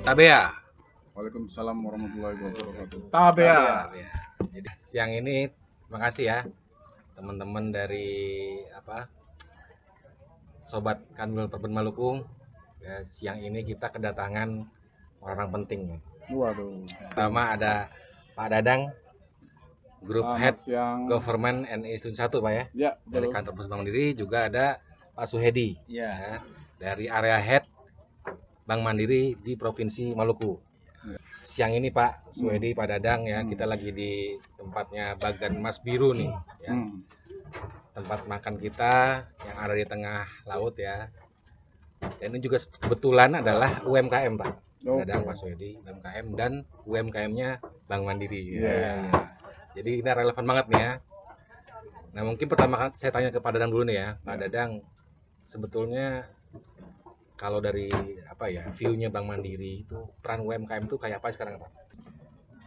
Tabea. Waalaikumsalam warahmatullahi wabarakatuh. Tabea. Jadi siang ini makasih ya teman-teman dari Sobat Kanwil Perben Maluku. Ya, siang ini kita kedatangan orang penting. Waduh. Pertama ada Pak Dadang, Group Head Siang. Government and Institusi 1 Pak ya. Ya, Dari kantor Pusat Bank Mandiri. Juga ada Pak Suhedi ya, dari area Head Bank Mandiri di Provinsi Maluku. Siang ini Pak Suhedi, Pak Dadang ya, kita lagi di tempatnya Bagan Mas Biru nih ya. Tempat makan kita yang ada di tengah laut ya. Dan ini juga kebetulan adalah UMKM Pak. Dadang, Pak Suhedi, UMKM dan UMKM-nya Bank Mandiri ya. Jadi ini relevan banget nih ya. Nah mungkin pertama kali saya tanya ke Pak Dadang dulu nih ya. Pak Dadang, sebetulnya kalau dari view-nya Bank Mandiri itu peran UMKM itu kayak apa sekarang Pak?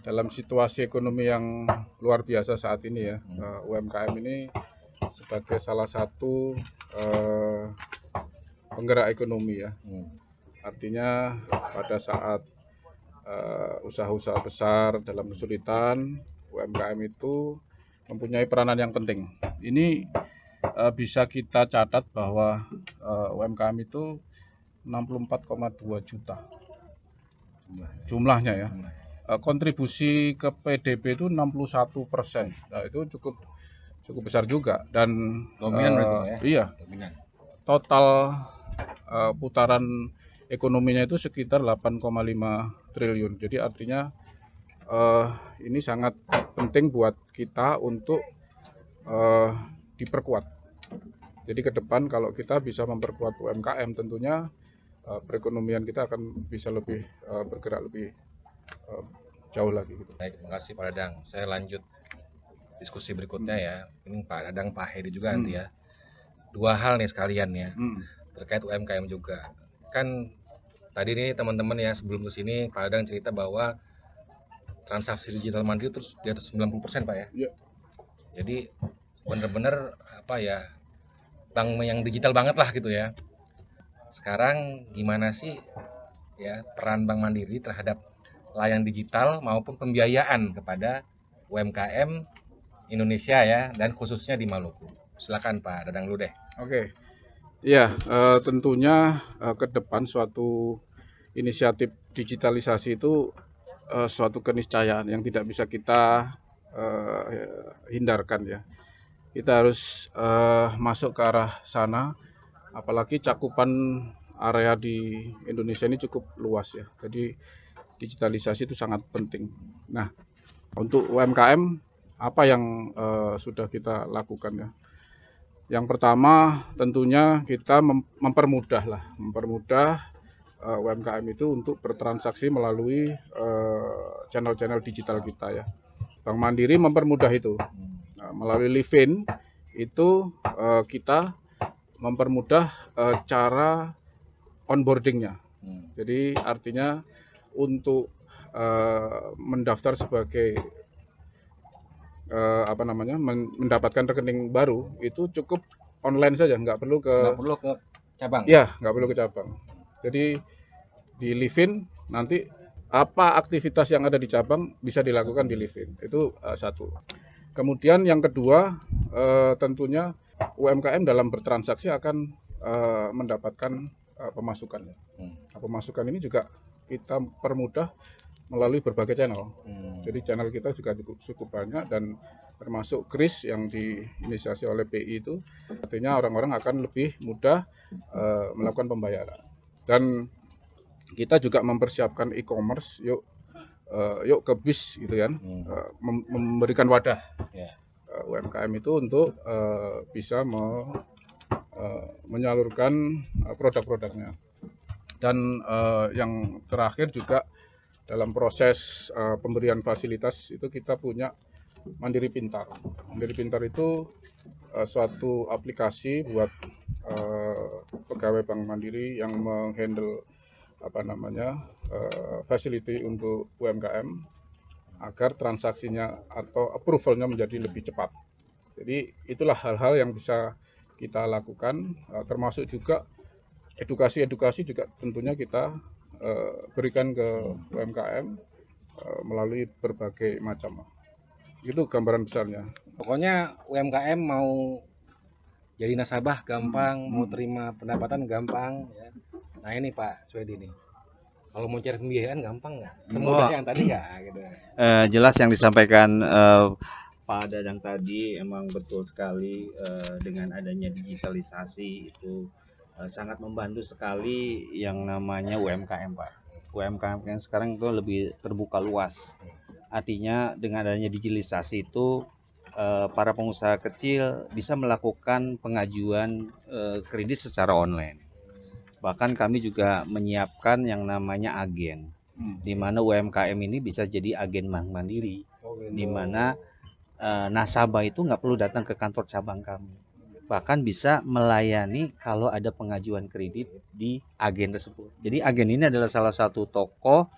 Dalam situasi ekonomi yang luar biasa saat ini ya, UMKM ini sebagai salah satu penggerak ekonomi ya. Artinya pada saat usaha-usaha besar dalam kesulitan, UMKM itu mempunyai peranan yang penting. Ini bisa kita catat bahwa UMKM itu 64,2 juta jumlahnya ya. Kontribusi ke PDB itu 61%. Nah, itu cukup besar juga dan Dominan ya. Iya. Dominan. Total putaran ekonominya itu sekitar 8,5 triliun. Jadi artinya ini sangat penting buat kita untuk diperkuat. Jadi ke depan kalau kita bisa memperkuat UMKM tentunya perekonomian kita akan bisa lebih bergerak lebih jauh lagi. Gitu. Baik, terima kasih Pak Dadang. Saya lanjut diskusi berikutnya ya. Ini Pak Dadang, Pak Hedi juga nanti ya. Dua hal nih sekalian ya, terkait UMKM juga. Kan tadi nih teman-teman ya sebelum kesini Pak Dadang cerita bahwa transaksi digital mandiri terus di atas 90% Pak ya. Iya. Jadi benar-benar bank yang digital banget lah gitu ya. Sekarang gimana sih ya peran Bank Mandiri terhadap layanan digital maupun pembiayaan kepada UMKM Indonesia ya, dan khususnya di Maluku. Silakan Pak Dadang dulu deh. Oke. Ya, tentunya ke depan suatu inisiatif digitalisasi itu suatu keniscayaan yang tidak bisa kita hindarkan ya. Kita harus masuk ke arah sana, apalagi cakupan area di Indonesia ini cukup luas ya. Jadi digitalisasi itu sangat penting. Nah, untuk UMKM apa yang sudah kita lakukan ya? Yang pertama tentunya kita mempermudah UMKM itu untuk bertransaksi melalui channel-channel digital kita ya. Bank Mandiri mempermudah itu. Melalui Livin itu kita mempermudah cara onboardingnya. Jadi artinya untuk mendaftar sebagai mendapatkan rekening baru itu cukup online saja, nggak perlu ke cabang. Ya, nggak perlu ke cabang. Jadi di Livin nanti apa aktivitas yang ada di cabang bisa dilakukan di Livin. Itu satu. Kemudian yang kedua tentunya UMKM dalam bertransaksi akan mendapatkan pemasukan. Nah, pemasukan ini juga kita permudah melalui berbagai channel. Jadi channel kita juga cukup banyak dan termasuk KRIS yang diinisiasi oleh BI itu artinya orang-orang akan lebih mudah melakukan pembayaran. Dan kita juga mempersiapkan e-commerce, yuk ke BIS gitu kan, memberikan wadah UMKM itu untuk bisa menyalurkan produk-produknya. Dan yang terakhir juga dalam proses pemberian fasilitas itu kita punya Mandiri Pintar. Mandiri Pintar itu suatu aplikasi buat pegawai Bank Mandiri yang menghandle facility untuk UMKM agar transaksinya atau approvalnya menjadi lebih cepat. Jadi itulah hal-hal yang bisa kita lakukan, termasuk juga edukasi juga tentunya kita berikan ke UMKM melalui berbagai macam. Itu gambaran besarnya. Pokoknya UMKM mau jadi nasabah gampang, mau terima pendapatan gampang. Ya. Nah ini Pak Swedi nih, kalau mau cari pembiayaan gampang nggak? Semudah yang tadi nggak? Gitu. Jelas yang disampaikan Pak Dadang tadi emang betul sekali, dengan adanya digitalisasi itu sangat membantu sekali yang namanya UMKM Pak. UMKM yang sekarang itu lebih terbuka luas. Artinya dengan adanya digitalisasi itu para pengusaha kecil bisa melakukan pengajuan kredit secara online. Bahkan kami juga menyiapkan yang namanya agen, di mana UMKM ini bisa jadi agen Bank Mandiri, di mana nasabah itu nggak perlu datang ke kantor cabang kami, bahkan bisa melayani kalau ada pengajuan kredit di agen tersebut. Jadi agen ini adalah salah satu tokoh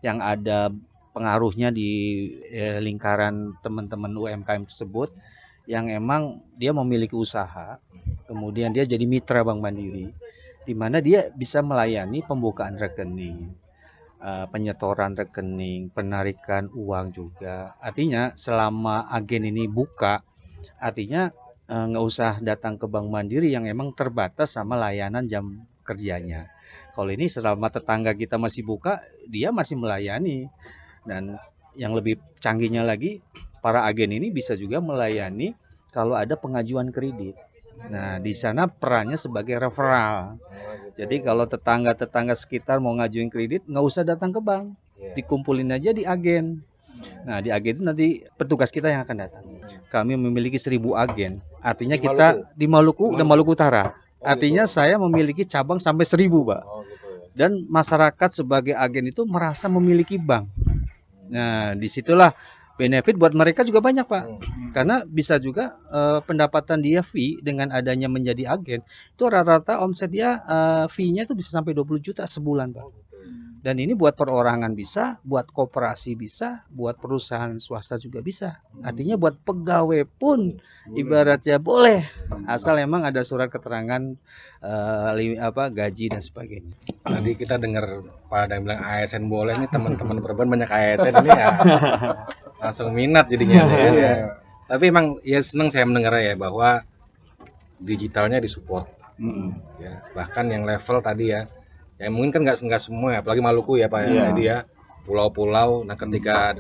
yang ada pengaruhnya di lingkaran teman-teman UMKM tersebut, yang emang dia memiliki usaha, kemudian dia jadi mitra Bank Mandiri, di mana dia bisa melayani pembukaan rekening, penyetoran rekening, penarikan uang juga. Artinya selama agen ini buka, artinya nggak usah datang ke Bank Mandiri yang emang terbatas sama layanan jam kerjanya. Kalau ini selama tetangga kita masih buka, dia masih melayani. Dan yang lebih canggihnya lagi, para agen ini bisa juga melayani kalau ada pengajuan kredit. Nah, di sana perannya sebagai referral. Jadi kalau tetangga-tetangga sekitar mau ngajuin kredit, nggak usah datang ke bank, dikumpulin aja di agen. Nah, di agen itu nanti petugas kita yang akan datang. Kami memiliki 1.000 agen. Artinya kita di Maluku dan Maluku Utara. Artinya saya memiliki cabang sampai 1.000, Pak. Dan masyarakat sebagai agen itu merasa memiliki bank. Nah, disitulah benefit buat mereka juga banyak Pak, karena bisa juga pendapatan dia fee dengan adanya menjadi agen itu rata-rata omset dia fee-nya itu bisa sampai 20 juta sebulan Pak. Dan ini buat perorangan bisa, buat koperasi bisa, buat perusahaan swasta juga bisa. Artinya buat pegawai pun ibaratnya boleh, asal emang ada surat keterangan gaji dan sebagainya. Tadi kita dengar Pak Dadang bilang ASN boleh, nih teman-teman perban banyak ASN ini ya langsung minat jadinya ya. Tapi emang ya senang saya mendengarnya ya bahwa digitalnya disupport. Ya, bahkan yang level tadi ya mungkin kan nggak semua ya, apalagi Maluku ya Pak ya, dia pulau-pulau. Nah ketika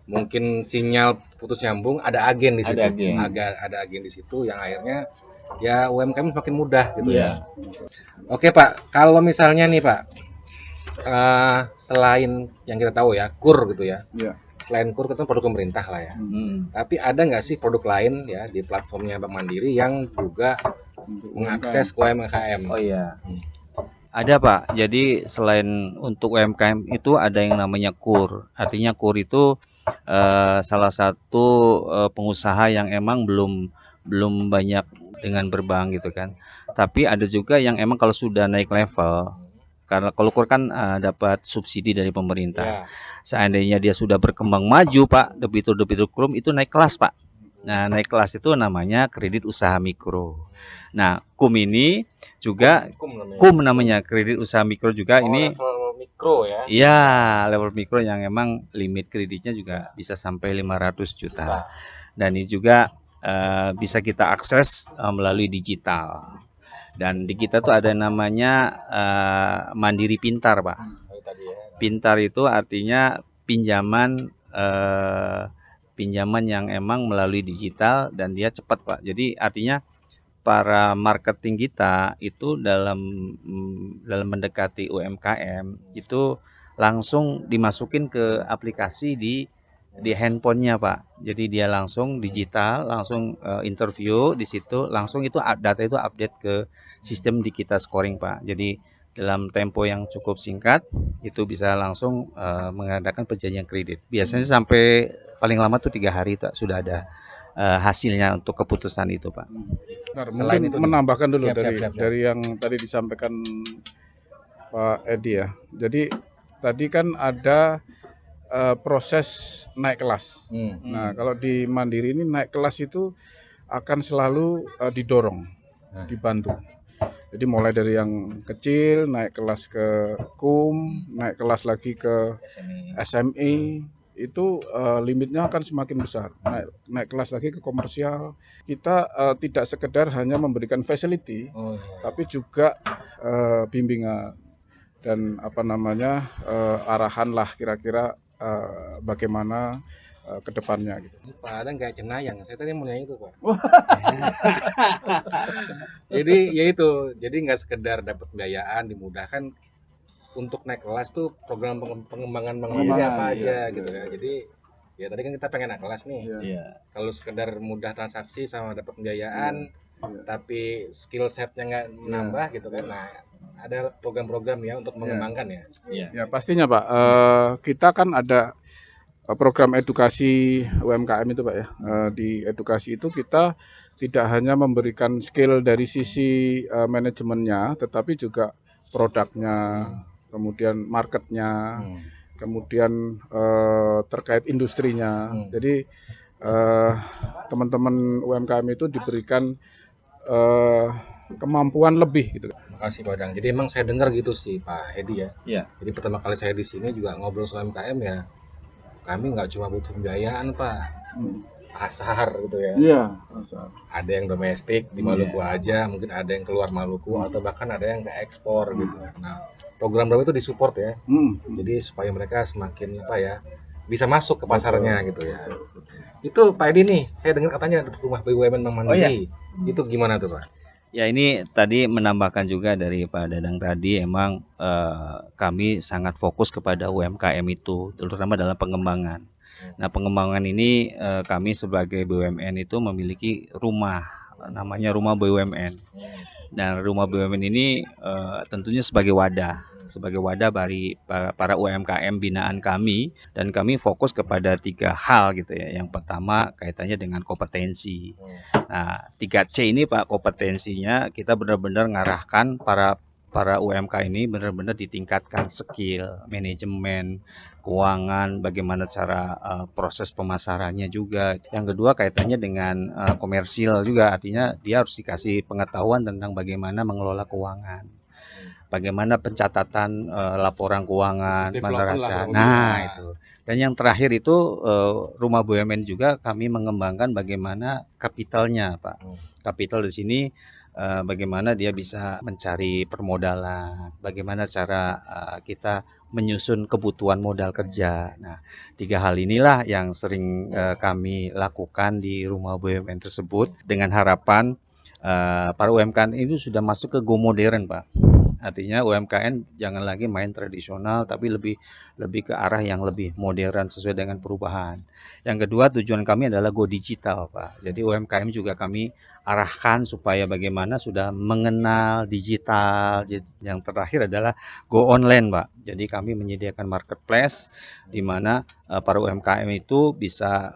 mungkin sinyal putus nyambung, ada agen di situ, ada agen di situ yang akhirnya ya UMKM semakin mudah gitu ya. Oke Pak, kalau misalnya nih Pak, selain yang kita tahu ya KUR gitu ya, selain KUR itu produk pemerintah lah ya, tapi ada nggak sih produk lain ya di platformnya Bank Mandiri yang juga mengakses UMKM? Oh iya. Ada Pak, jadi selain untuk UMKM itu ada yang namanya KUR. Artinya KUR itu salah satu pengusaha yang emang belum banyak dengan berbank gitu kan. Tapi ada juga yang emang kalau sudah naik level, karena kalau KUR kan dapat subsidi dari pemerintah. Seandainya dia sudah berkembang maju Pak, debitur KUR itu naik kelas Pak. Nah, naik kelas itu namanya kredit usaha mikro. Nah, KUM ini juga KUM namanya kredit usaha mikro juga. Ini level mikro ya. Iya, level mikro yang emang limit kreditnya juga bisa sampai 500 juta. Dan ini juga bisa kita akses melalui digital. Dan di kita tuh ada namanya Mandiri Pintar, Pak. Pintar itu artinya pinjaman yang emang melalui digital dan dia cepat Pak. Jadi artinya para marketing kita itu dalam mendekati UMKM itu langsung dimasukin ke aplikasi di handphonenya Pak. Jadi dia langsung digital, langsung interview di situ, langsung itu data itu update ke sistem di kita scoring Pak. Jadi dalam tempo yang cukup singkat itu bisa langsung mengadakan perjanjian kredit. Biasanya sampai paling lama tuh 3 hari Pak, sudah ada hasilnya untuk keputusan itu Pak. Selain itu menambahkan dulu dari yang tadi disampaikan Pak Edi ya. Jadi tadi kan ada proses naik kelas. Nah kalau di Mandiri ini naik kelas itu akan selalu didorong, dibantu. Jadi mulai dari yang kecil, naik kelas ke KUM, naik kelas lagi ke SME, itu limitnya akan semakin besar. Naik kelas lagi ke komersial. Kita tidak sekedar hanya memberikan facility, tapi juga bimbingan dan arahan lah kira-kira bagaimana ke depannya gitu. Pak Adang kayak cenayang, saya tadi mau nanya itu Pak. Jadi ya itu, jadi nggak sekedar dapat pembiayaan, dimudahkan untuk naik kelas tuh program pengembangan Bank Mandiri apa aja gitu ya. Jadi ya tadi kan kita pengen naik kelas nih. Kalau sekedar mudah transaksi sama dapat pembiayaan, tapi skill setnya nggak nambah gitu kan. Nah, ada program-program ya untuk mengembangkan ya. Ya pastinya Pak. Kita kan ada program edukasi UMKM itu Pak ya. Di edukasi itu kita tidak hanya memberikan skill dari sisi manajemennya, tetapi juga produknya, kemudian marketnya, kemudian terkait industrinya. Jadi teman-teman UMKM itu diberikan kemampuan lebih gitu. Makasih Pak Adang. Jadi emang saya dengar gitu sih Pak Hedi ya. Jadi pertama kali saya di sini juga ngobrol soal UMKM ya. Kami nggak cuma butuh pembiayaan Pak, pasar gitu ya. Iya, pasar. Ada yang domestik di Maluku aja, mungkin ada yang keluar Maluku atau bahkan ada yang ke ekspor gitu. Nah, program-program itu disupport ya. Jadi supaya mereka semakin bisa masuk ke pasarnya gitu ya. Itu Pak Edi nih, saya dengar katanya rumah BUMN Bank Mandiri. Itu gimana tuh Pak? Ya ini tadi menambahkan juga dari Pak Dadang tadi, emang kami sangat fokus kepada UMKM itu, terutama dalam pengembangan. Nah pengembangan ini kami sebagai BUMN itu memiliki rumah, namanya rumah BUMN. Dan rumah BUMN ini tentunya sebagai wadah bagi para UMKM binaan kami, dan kami fokus kepada 3 hal gitu ya. Yang pertama kaitannya dengan kompetensi. Nah 3C ini Pak, kompetensinya kita benar-benar ngarahkan para UMK ini benar-benar ditingkatkan skill, manajemen, keuangan, bagaimana cara proses pemasarannya juga. Yang kedua kaitannya dengan komersil juga, artinya dia harus dikasih pengetahuan tentang bagaimana mengelola keuangan. Bagaimana pencatatan laporan keuangan, neraca. Nah, itu. Dan yang terakhir itu rumah BUMN juga kami mengembangkan bagaimana kapitalnya, Pak. Kapital di sini bagaimana dia bisa mencari permodalan, bagaimana cara kita menyusun kebutuhan modal kerja. Nah, 3 hal inilah yang sering kami lakukan di rumah BUMN tersebut dengan harapan para UMKM itu sudah masuk ke go modern, Pak. Artinya UMKM jangan lagi main tradisional, tapi lebih ke arah yang lebih modern sesuai dengan perubahan. Yang kedua tujuan kami adalah go digital Pak. Jadi UMKM juga kami arahkan supaya bagaimana sudah mengenal digital. Yang terakhir adalah go online Pak. Jadi kami menyediakan marketplace di mana para UMKM itu bisa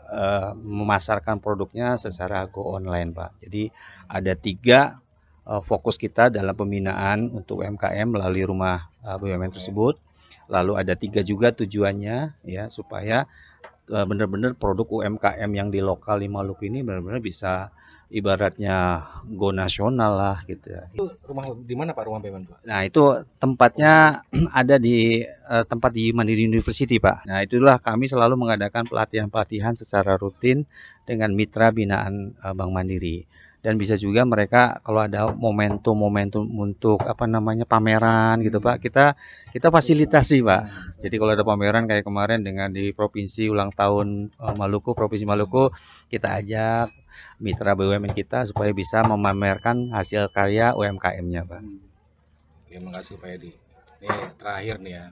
memasarkan produknya secara go online Pak. Jadi ada 3 fokus kita dalam pembinaan untuk UMKM melalui rumah BUMN tersebut. Lalu ada 3 juga tujuannya ya, supaya benar-benar produk UMKM yang di lokal di Maluku ini benar-benar bisa ibaratnya go nasional lah gitu ya. Itu rumah di mana Pak, rumah BUMN Pak? Nah itu tempatnya ada di tempat di Mandiri University Pak. Nah itulah kami selalu mengadakan pelatihan-pelatihan secara rutin dengan mitra binaan Bank Mandiri. Dan bisa juga mereka kalau ada momentum untuk pameran gitu Pak, kita fasilitasi Pak. Jadi kalau ada pameran kayak kemarin dengan di provinsi ulang tahun Maluku, Provinsi Maluku, kita ajak mitra BUMN kita supaya bisa memamerkan hasil karya UMKM-nya Pak. Oke, makasih Pak Edi. Ini terakhir nih ya.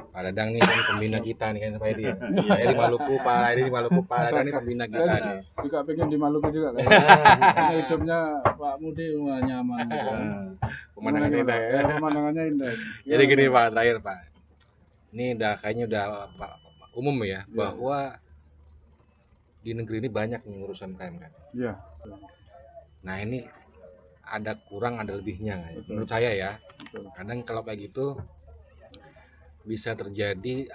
Pak Dadang nih kan pembina kita nih kan Pak Edi ya. Saya di Maluku, Pak Edi di Maluku, Pak Dadang nih pembina kita nih. Juga pengen di Maluku juga kan. Karena hidupnya Pak Mudi nyaman. Pemandangannya indah ya. Pemandangannya indah. Jadi gini Pak, terakhir Pak. Ini kayaknya udah umum ya, bahwa di negeri ini banyak urusan UMKM kan. Iya. Nah ini ada kurang ada lebihnya menurut saya ya. Kadang kalau kayak gitu bisa terjadi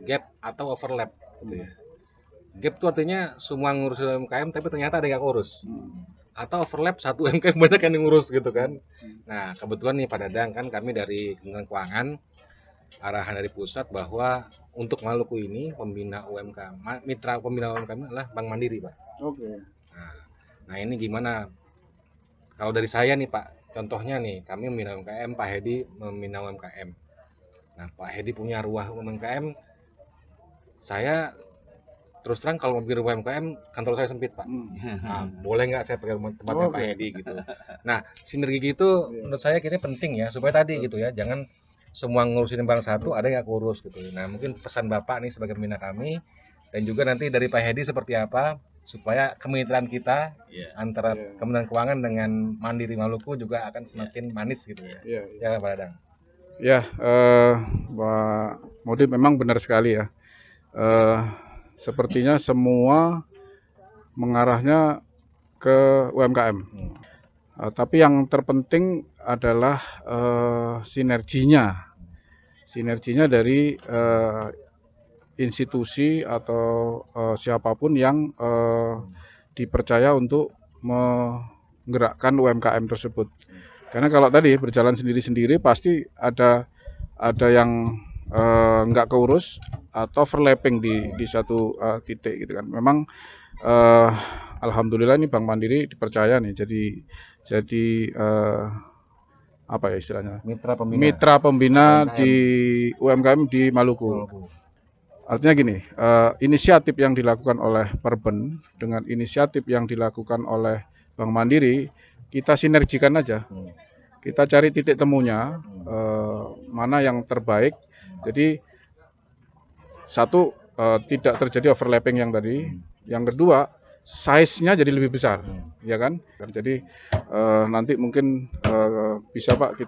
gap atau overlap gitu ya. Gap itu artinya semua ngurus UMKM tapi ternyata ada yang ngurus. atau overlap satu UMKM banyak yang ngurus gitu kan. Nah kebetulan nih Pak Dadang, kan kami dari Kementerian Keuangan arahan dari pusat bahwa untuk Maluku ini pembina UMKM, mitra pembina UMKM adalah Bank Mandiri Pak. Oke. Nah ini gimana? Kalau dari saya nih Pak, contohnya nih kami membina UMKM, Pak Hedi membina UMKM. Nah Pak Hedi punya ruah UMKM, saya terus terang kalau mau bikin UMKM kantor saya sempit Pak. Nah, boleh nggak saya pakai tempatnya Pak Hedi gitu. Nah sinergi gitu menurut saya kira penting ya, supaya tadi gitu ya, jangan semua ngurusin barang satu ada yang nggak kurus gitu. Nah mungkin pesan Bapak nih sebagai pembina kami, dan juga nanti dari Pak Hedi seperti apa supaya kemitraan kita antara Kementerian Keuangan dengan Mandiri Maluku juga akan semakin manis gitu ya. Ya Pak Dadang. Ya, Pak Modi memang benar sekali ya. Sepertinya semua mengarahnya ke UMKM. Tapi yang terpenting adalah sinerginya dari institusi atau siapapun yang dipercaya untuk menggerakkan UMKM tersebut. Karena kalau tadi berjalan sendiri-sendiri pasti ada yang nggak keurus atau overlapping di satu titik gitu kan. Memang alhamdulillah ini Bank Mandiri dipercaya nih jadi apa ya istilahnya? Mitra pembina di UMKM di Maluku. Artinya gini, inisiatif yang dilakukan oleh Perben dengan inisiatif yang dilakukan oleh Bank Mandiri, kita sinergikan aja. Kita cari titik temunya, mana yang terbaik. Jadi satu, tidak terjadi overlapping yang tadi. Yang kedua, size-nya jadi lebih besar, ya kan? Jadi nanti mungkin bisa Pak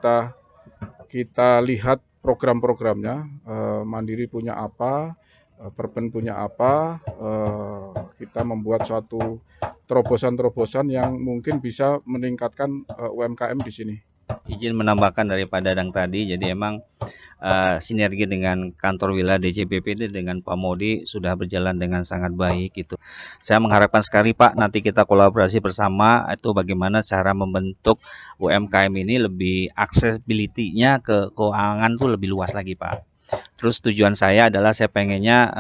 kita lihat program-programnya, Mandiri punya apa, Perben punya apa, kita membuat suatu terobosan-terobosan yang mungkin bisa meningkatkan UMKM di sini. Izin menambahkan daripada Dadang tadi, jadi emang sinergi dengan kantor wilayah DJBP dengan Pak Modi sudah berjalan dengan sangat baik gitu. Saya mengharapkan sekali Pak, nanti kita kolaborasi bersama itu bagaimana cara membentuk UMKM ini lebih accessibility-nya ke keuangan tuh lebih luas lagi Pak. Terus tujuan saya adalah saya pengennya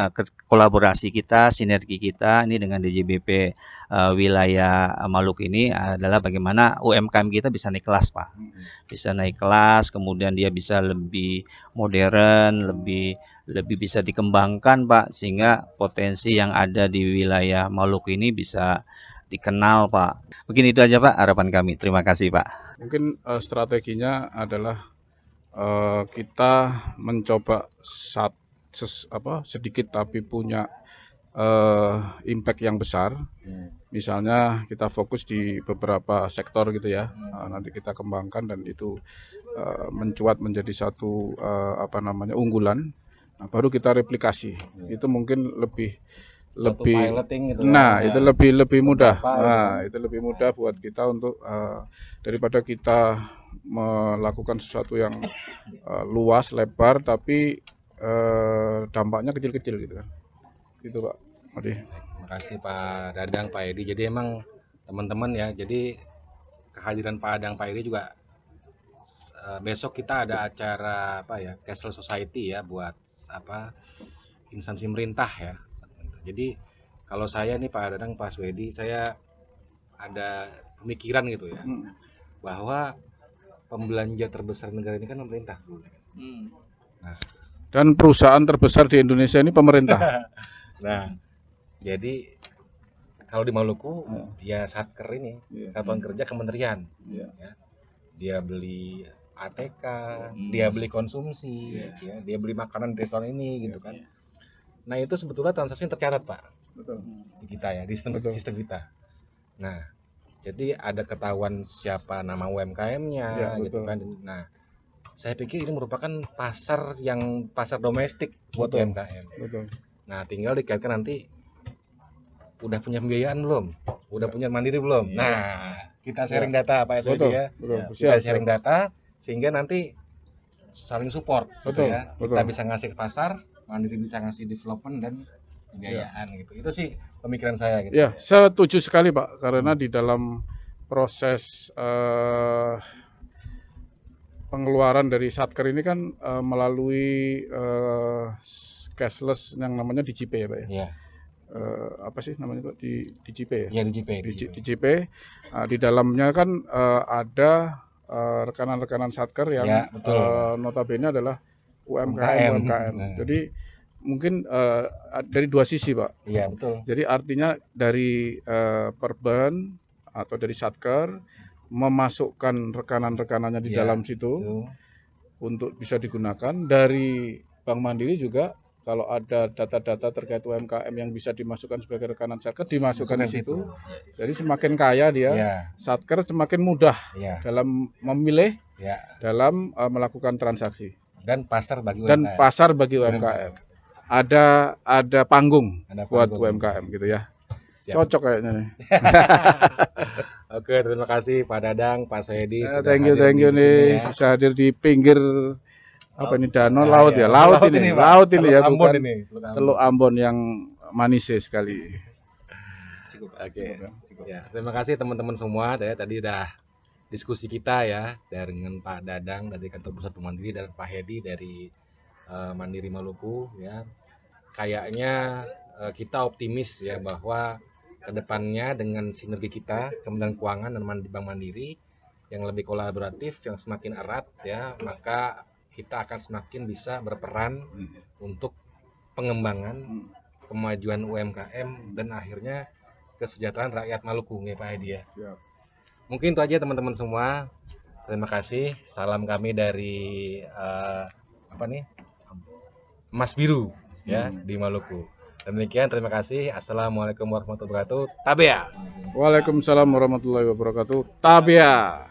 kolaborasi kita, sinergi kita ini dengan DJBP wilayah Maluku ini adalah bagaimana UMKM kita bisa naik kelas Pak. Bisa naik kelas, kemudian dia bisa lebih modern, lebih bisa dikembangkan Pak, sehingga potensi yang ada di wilayah Maluku ini bisa dikenal Pak. Mungkin itu aja Pak harapan kami. Terima kasih Pak. Mungkin strateginya adalah kita mencoba sedikit tapi punya impact yang besar. Misalnya kita fokus di beberapa sektor gitu ya. Nanti kita kembangkan dan itu mencuat menjadi satu unggulan. Nah, baru kita replikasi. Itu mungkin lebih piloting gitu. Nah, itu lebih mudah. Nah, itu lebih mudah buat kita untuk daripada kita melakukan sesuatu yang luas, lebar, tapi dampaknya kecil-kecil gitu kan. Gitu Pak Modi. Terima kasih Pak Dadang, Pak Edi. Jadi emang teman-teman ya, jadi kehadiran Pak Dadang, Pak Edi juga besok kita ada acara Castle Society ya, buat instansi pemerintah ya. Jadi kalau saya nih Pak Dadang, Pak Swedi, saya ada pemikiran gitu ya, bahwa pembelanja terbesar negara ini kan pemerintah. Nah, dan perusahaan terbesar di Indonesia ini pemerintah. Nah, jadi kalau di Maluku ya Satker ini, Satuan Kerja Kementerian, ya. Dia beli ATK, dia beli konsumsi, ya, dia beli makanan di restoran ini gitu kan. Nah itu sebetulnya transaksi yang tercatat Pak. Betul. Di kita ya, di sistem kita. Nah, jadi ada ketahuan siapa nama UMKM-nya gitu kan. Nah, saya pikir ini merupakan pasar domestik buat UMKM. Betul. Nah, tinggal dikaitkan nanti udah punya pembiayaan belum? Udah punya mandiri belum? Nah, kita sharing data Pak SWD ya. Kita sharing data sehingga nanti saling support gitu ya. Kita bisa ngasih ke pasar, Mandiri bisa ngasih development dan pembiayaan gitu. Itu sih pemikiran saya gitu. Ya, setuju sekali Pak, karena di dalam proses pengeluaran dari Satker ini kan melalui cashless yang namanya DigiPay ya Pak ya? Iya. Apa sih namanya Pak? DigiPay ya? Iya, DigiPay. DigiPay. Di dalamnya kan ada rekan-rekan Satker yang Ya, betul. notabene adalah UMKM. Jadi mungkin dari dua sisi Pak. Iya, betul. Jadi artinya dari Perban atau dari Satker memasukkan rekanan-rekanannya di dalam situ untuk bisa digunakan. Dari Bank Mandiri juga kalau ada data-data terkait UMKM yang bisa dimasukkan sebagai rekanan Satker dimasukkan di situ. Jadi semakin kaya dia, Satker semakin mudah dalam memilih, dalam melakukan transaksi. Dan pasar bagi UMKM. Dan pasar bagi UMKM. Ada panggung buat UMKM gitu ya. Siap. Cocok kayaknya nih. Oke, terima kasih Pak Dadang, Pak Soedi. Thank you nih ya. bisa hadir di pinggir apa ini danau laut ya. Laut ini ya, Ambon bukan ini. Teluk Ambon yang manis sekali. Oke. Ya, terima kasih teman-teman semua ya. Tadi udah diskusi kita ya dengan Pak Dadang dari Kantor Pusat Mandiri dan Pak Hedi dari Mandiri Maluku ya. Kayaknya kita optimis ya bahwa kedepannya dengan sinergi kita Kementerian Keuangan dan Bank Mandiri yang lebih kolaboratif, yang semakin erat ya, maka kita akan semakin bisa berperan untuk pengembangan kemajuan UMKM dan akhirnya kesejahteraan rakyat Maluku ya Pak Hedi ya. Mungkin itu aja teman-teman semua. Terima kasih. Salam kami dari Mas Biru ya di Maluku. Demikian, terima kasih. Assalamualaikum warahmatullahi wabarakatuh. Tabea. Waalaikumsalam warahmatullahi wabarakatuh. Tabea.